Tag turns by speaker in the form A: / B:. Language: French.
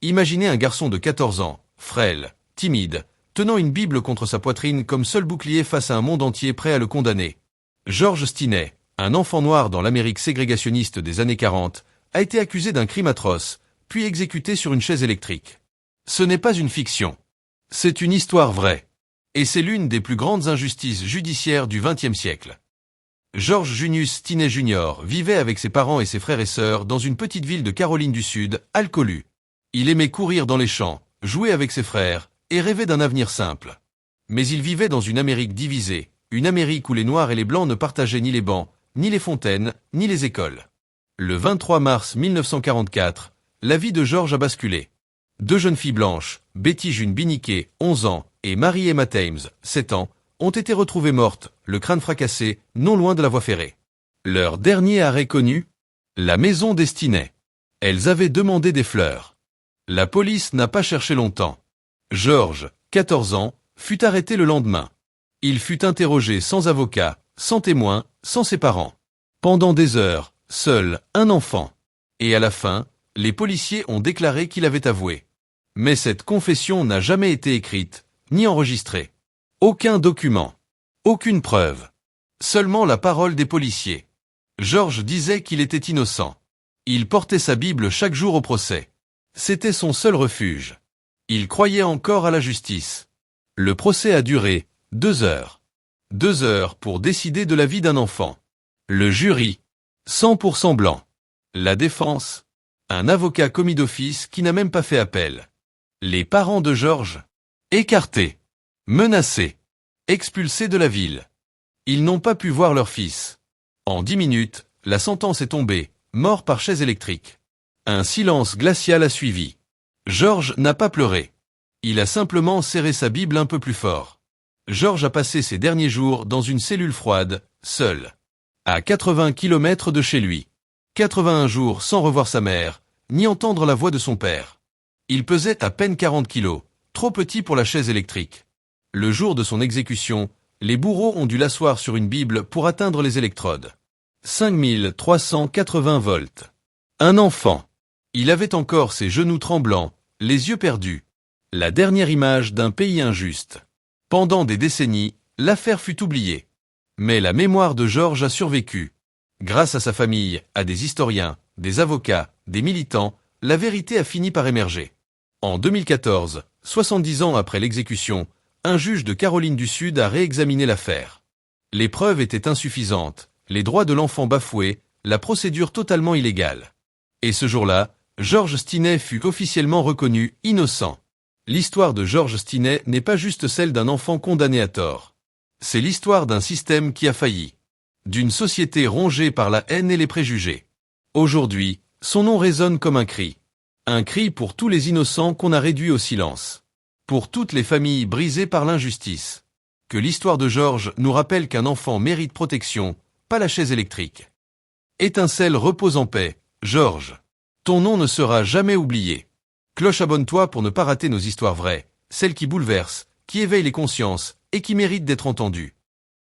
A: Imaginez un garçon de 14 ans, frêle, timide, tenant une Bible contre sa poitrine comme seul bouclier face à un monde entier prêt à le condamner. George Stinney, un enfant noir dans l'Amérique ségrégationniste des années 40, a été accusé d'un crime atroce, puis exécuté sur une chaise électrique. Ce n'est pas une fiction. C'est une histoire vraie. Et c'est l'une des plus grandes injustices judiciaires du XXe siècle. George Junius Stinney Jr. vivait avec ses parents et ses frères et sœurs dans une petite ville de Caroline du Sud, Alcolu. Il aimait courir dans les champs, jouer avec ses frères, et rêver d'un avenir simple. Mais il vivait dans une Amérique divisée, une Amérique où les Noirs et les Blancs ne partageaient ni les bancs, ni les fontaines, ni les écoles. Le 23 mars 1944, la vie de George a basculé. Deux jeunes filles blanches, Betty June Biniquet, 11 ans, et Mary Emma Thames, 7 ans, ont été retrouvées mortes, le crâne fracassé, non loin de la voie ferrée. Leur dernier arrêt connu ? La maison des Stinney. Elles avaient demandé des fleurs. La police n'a pas cherché longtemps. George, 14 ans, fut arrêté le lendemain. Il fut interrogé sans avocat, sans témoin, sans ses parents. Pendant des heures, seul, un enfant. Et à la fin, les policiers ont déclaré qu'il avait avoué. Mais cette confession n'a jamais été écrite, ni enregistrée. Aucun document. Aucune preuve. Seulement la parole des policiers. George disait qu'il était innocent. Il portait sa Bible chaque jour au procès. C'était son seul refuge. Il croyait encore à la justice. Le procès a duré 2 heures. 2 heures pour décider de la vie d'un enfant. Le jury, 100% blanc. La défense, un avocat commis d'office qui n'a même pas fait appel. Les parents de George, écartés, menacés, expulsés de la ville. Ils n'ont pas pu voir leur fils. En 10 minutes, la sentence est tombée, mort par chaise électrique. Un silence glacial a suivi. George n'a pas pleuré. Il a simplement serré sa Bible un peu plus fort. George a passé ses derniers jours dans une cellule froide, seul. À 80 km de chez lui. 81 jours sans revoir sa mère, ni entendre la voix de son père. Il pesait à peine 40 kilos, trop petit pour la chaise électrique. Le jour de son exécution, les bourreaux ont dû l'asseoir sur une Bible pour atteindre les électrodes. 5380 volts. Un enfant. Il avait encore ses genoux tremblants, les yeux perdus. La dernière image d'un pays injuste. Pendant des décennies, l'affaire fut oubliée. Mais la mémoire de George a survécu. Grâce à sa famille, à des historiens, des avocats, des militants, la vérité a fini par émerger. En 2014, 70 ans après l'exécution, un juge de Caroline du Sud a réexaminé l'affaire. Les preuves étaient insuffisantes, les droits de l'enfant bafoués, la procédure totalement illégale. Et ce jour-là, George Stinney fut officiellement reconnu innocent. L'histoire de George Stinney n'est pas juste celle d'un enfant condamné à tort. C'est l'histoire d'un système qui a failli. D'une société rongée par la haine et les préjugés. Aujourd'hui, son nom résonne comme un cri. Un cri pour tous les innocents qu'on a réduits au silence. Pour toutes les familles brisées par l'injustice. Que l'histoire de George nous rappelle qu'un enfant mérite protection, pas la chaise électrique. Étincelle repose en paix, George. Ton nom ne sera jamais oublié. Cloche, abonne-toi pour ne pas rater nos histoires vraies, celles qui bouleversent, qui éveillent les consciences et qui méritent d'être entendues.